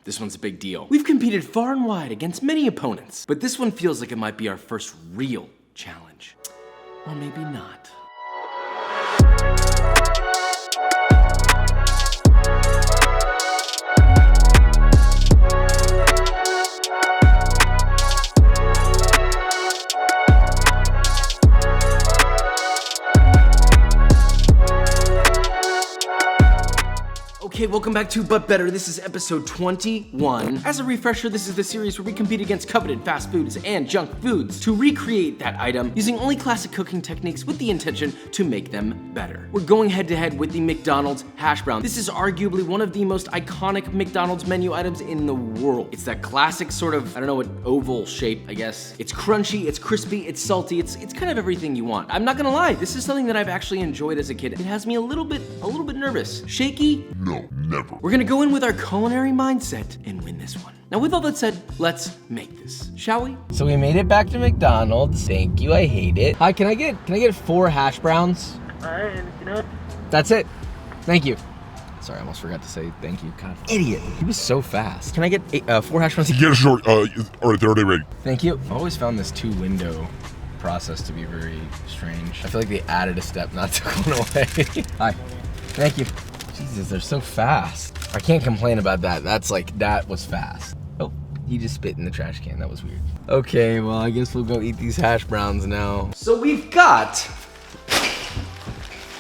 This one's a big deal. We've competed far and wide against many opponents, but this one feels like it might be our first real challenge. Or maybe not. Okay, welcome back to But Better. This is episode 21. As a refresher, this is the series where we compete against coveted fast foods and junk foods to recreate that item using only classic cooking techniques with the intention to make them better. We're going head to head with the McDonald's hash brown. This is arguably one of the most iconic McDonald's menu items in the world. It's that classic sort of, I don't know what, oval shape, I guess. It's crunchy, it's crispy, it's salty, it's kind of everything you want. I'm not gonna lie, this is something that I've actually enjoyed as a kid. It has me a little bit nervous. Shaky? No. Never. We're gonna go in with our culinary mindset and win this one. Now with all that said, let's make this, shall we? So we made it back to McDonald's. Thank you, I hate it. Hi, can I get 4 hash browns? Alright, That's it. Thank you. Sorry, I almost forgot to say thank you. God, idiot. He was so fast. Can I get 4 hash browns? Yeah, sure. Alright, they're already ready. Thank you. I've always found this 2-window process to be very strange. I feel like they added a step, not took one away. Hi. Thank you. Jesus, they're so fast. I can't complain about that. That was fast. Oh, he just spit in the trash can. That was weird. Okay, well, I guess we'll go eat these hash browns now. So we've got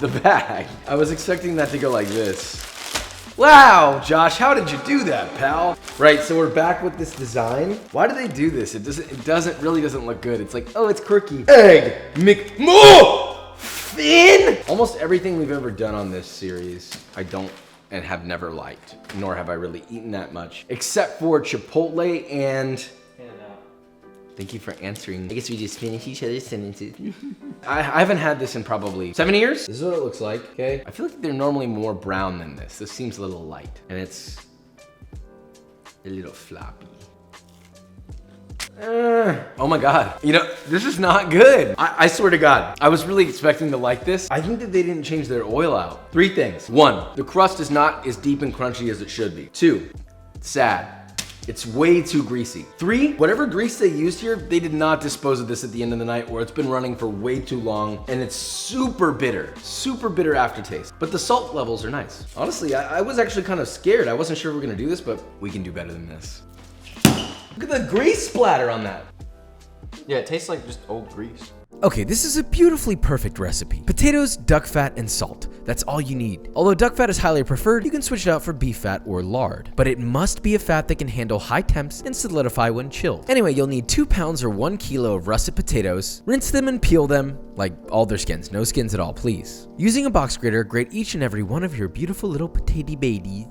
the bag. I was expecting that to go like this. Wow, Josh, how did you do that, pal? Right, so we're back with this design. Why do they do this? It really doesn't look good. It's like, oh, it's quirky. Egg McMuffin! Almost everything we've ever done on this series, I don't and have never liked, nor have I really eaten that much, except for Chipotle and... Thank you for answering. I guess we just finish each other's sentences. I haven't had this in probably 7 years. This is what it looks like, okay? I feel like they're normally more brown than this. This seems a little light, and it's a little floppy. Oh my God. You know, this is not good. I swear to God, I was really expecting to like this. I think that they didn't change their oil out. 3 things. 1, the crust is not as deep and crunchy as it should be. 2, sad. It's way too greasy. 3, whatever grease they used here, they did not dispose of this at the end of the night, or it's been running for way too long, and it's super bitter aftertaste. But the salt levels are nice. Honestly, I was actually kind of scared. I wasn't sure we were gonna do this, but we can do better than this. Look at the grease splatter on that. Yeah, it tastes like just old grease. Okay, this is a beautifully perfect recipe. Potatoes, duck fat, and salt. That's all you need. Although duck fat is highly preferred, you can switch it out for beef fat or lard. But it must be a fat that can handle high temps and solidify when chilled. Anyway, you'll need 2 pounds or 1 kilo of russet potatoes. Rinse them and peel them, like all their skins. No skins at all, please. Using a box grater, grate each and every one of your beautiful little potato babies.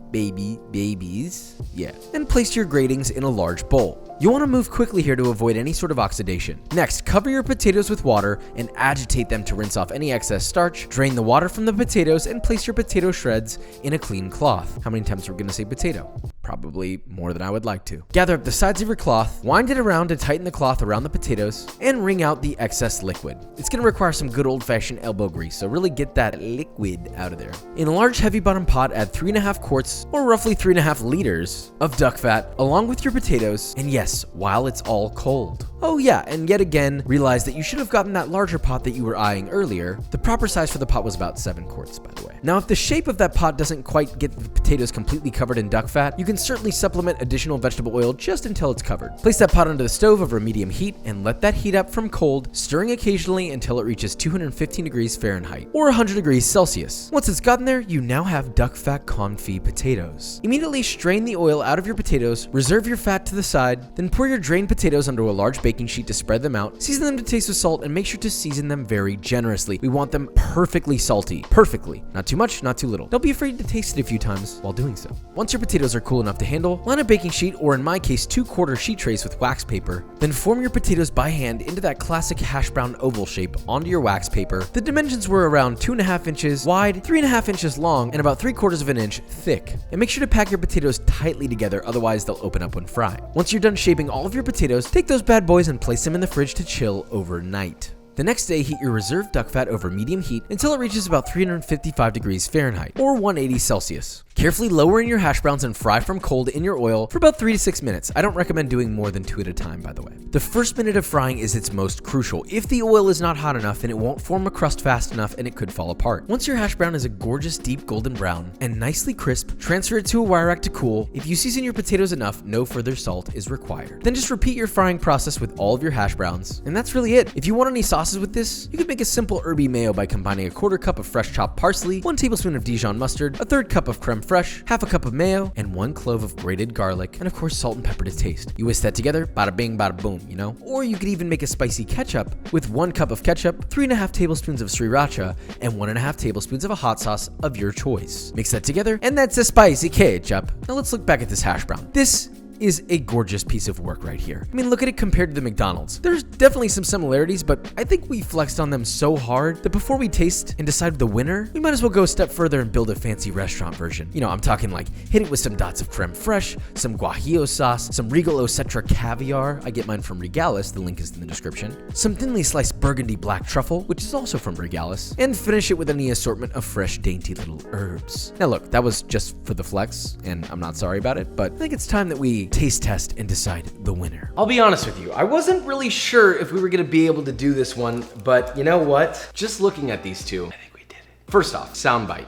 Yeah. And place your gratings in a large bowl. You want to move quickly here to avoid any sort of oxidation. Next, cover your potatoes with water and agitate them to rinse off any excess starch. Drain the water from the potatoes and place your potato shreds in a clean cloth. How many times are we going to say potato? Probably more than I would like to. Gather up the sides of your cloth, wind it around to tighten the cloth around the potatoes, and wring out the excess liquid. It's going to require some good old-fashioned elbow grease, so really get that liquid out of there. In a large heavy bottom pot, add 3.5 quarts, or roughly 3.5 liters, of duck fat, along with your potatoes, and yes, while it's all cold. Oh yeah, and yet again, realize that you should have gotten that larger pot that you were eyeing earlier. The proper size for the pot was about 7 quarts, by the way. Now, if the shape of that pot doesn't quite get the potatoes completely covered in duck fat, you can certainly supplement additional vegetable oil just until it's covered. Place that pot under the stove over medium heat and let that heat up from cold, stirring occasionally until it reaches 215 degrees Fahrenheit or 100 degrees Celsius. Once it's gotten there, you now have duck fat confit potatoes. Immediately strain the oil out of your potatoes, reserve your fat to the side, then pour your drained potatoes onto a large baking sheet to spread them out, season them to taste with salt, and make sure to season them very generously. We want them perfectly salty. Perfectly. Not too much, not too little. Don't be afraid to taste it a few times while doing so. Once your potatoes are cool enough to handle, line a baking sheet, or in my case, 2/4 sheet trays with wax paper. Then form your potatoes by hand into that classic hash brown oval shape onto your wax paper. The dimensions were around 2.5 inches wide, 3.5 inches long, and about 3/4 of an inch thick. And make sure to pack your potatoes tightly together, otherwise they'll open up when fried. Once you're done shaping all of your potatoes, take those bad boys and place them in the fridge to chill overnight. The next day, heat your reserved duck fat over medium heat until it reaches about 355 degrees Fahrenheit or 180 Celsius. Carefully lower in your hash browns and fry from cold in your oil for about 3 to 6 minutes. I don't recommend doing more than 2 at a time, by the way. The first minute of frying is its most crucial. If the oil is not hot enough, then it won't form a crust fast enough and it could fall apart. Once your hash brown is a gorgeous deep golden brown and nicely crisp, transfer it to a wire rack to cool. If you season your potatoes enough, no further salt is required. Then just repeat your frying process with all of your hash browns, and that's really it. If you want any sauces with this, you could make a simple herby mayo by combining a 1/4 cup of fresh chopped parsley, 1 tablespoon of Dijon mustard, a 1/3 cup of creme fraiche, 1/2 cup of mayo, and 1 clove of grated garlic, and of course salt and pepper to taste. You whisk that together, bada bing, bada boom, you know? Or you could even make a spicy ketchup with 1 cup of ketchup, 3.5 tablespoons of sriracha, and 1.5 tablespoons of a hot sauce of your choice. Mix that together, and that's a spicy ketchup. Now let's look back at this hash brown. This is a gorgeous piece of work right here. I mean, look at it compared to the McDonald's. There's definitely some similarities, but I think we flexed on them so hard that before we taste and decide the winner, we might as well go a step further and build a fancy restaurant version. You know, I'm talking like hit it with some dots of creme fraiche, some guajillo sauce, some Regal Ocetra caviar. I get mine from Regalis, the link is in the description. Some thinly sliced burgundy black truffle, which is also from Regalis, and finish it with any assortment of fresh, dainty little herbs. Now look, that was just for the flex, and I'm not sorry about it, but I think it's time that we taste test and decide the winner. I'll be honest with you, I wasn't really sure if we were gonna be able to do this one, but you know what? Just looking at these two, I think we did it. First off, soundbite.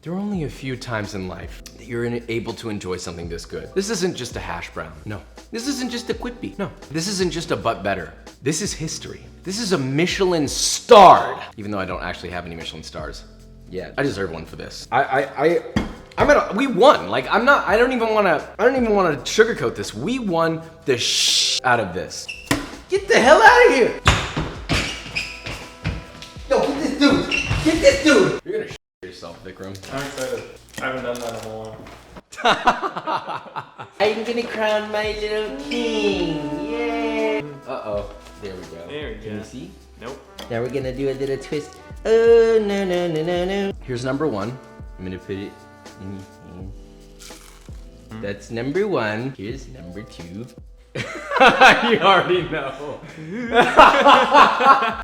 There are only a few times in life that you're able to enjoy something this good. This isn't just a hash brown, no. This isn't just a quippy, no. This isn't just a but better. This is history. This is a Michelin starred, even though I don't actually have any Michelin stars yet. I deserve one for this. We won. Like, I don't even wanna sugarcoat this. We won the out of this. Get the hell out of here. Yo, get this dude. Get this dude. You're gonna yourself, Vikram. I'm excited. I haven't done that in a while. I'm gonna crown my little king. Yay. Uh-oh. There we go. There we go. Can you see? Nope. Now we're gonna do a little twist. Oh, no, no, no, no, no. Here's number 1. I'm gonna put it in your hand. That's number 1. Here's number 2. You already know.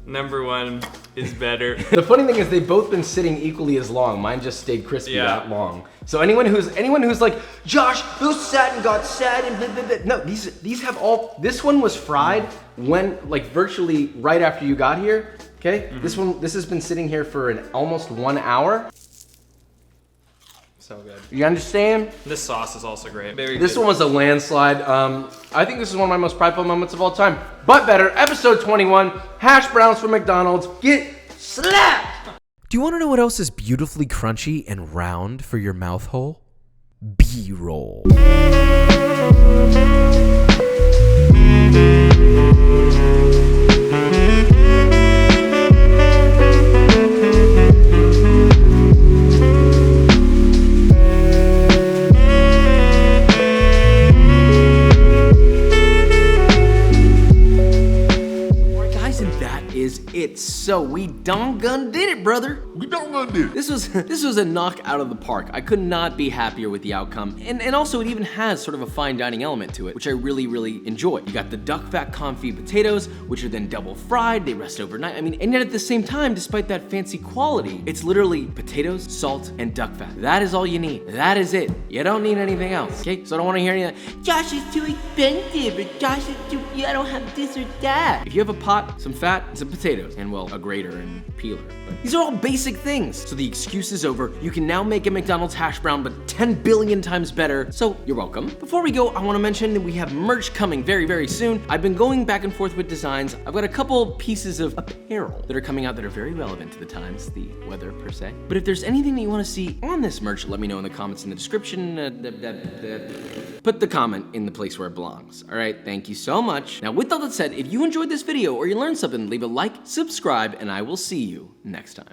Number 1 is better. The funny thing is they've both been sitting equally as long. Mine just stayed crispy that long. So anyone who's like, Josh, those sat and got sad and blah, blah, blah. No, these have all, this one was fried when, like, virtually right after you got here. Okay, this has been sitting here for almost 1 hour. So good. You understand? This sauce is also great. Very This good. one was a landslide. I think this is one of my most prideful moments of all time. But better, episode 21, hash browns from McDonald's. Get slapped! Do you want to know what else is beautifully crunchy and round for your mouth hole? B-roll. So we done did it, brother. We done did it. This was a knock out of the park. I could not be happier with the outcome. And also it even has sort of a fine dining element to it, which I really, really enjoy. You got the duck fat confit potatoes, which are then double fried. They rest overnight. I mean, and yet at the same time, despite that fancy quality, it's literally potatoes, salt, and duck fat. That is all you need. That is it. You don't need anything else, okay? So I don't want to hear any of that, Josh is too expensive, or Josh is too, I don't have this or that. If you have a pot, some fat, and some potatoes, and well, a grater and peeler. But these are all basic things. So the excuse is over. You can now make a McDonald's hash brown, but 10 billion times better. So you're welcome. Before we go, I want to mention that we have merch coming very, very soon. I've been going back and forth with designs. I've got a couple pieces of apparel that are coming out that are very relevant to the times, the weather per se. But if there's anything that you want to see on this merch, let me know in the comments in the description. Put the comment in the place where it belongs. All right, thank you so much. Now, with all that said, if you enjoyed this video or you learned something, leave a like, subscribe, and I will see you next time.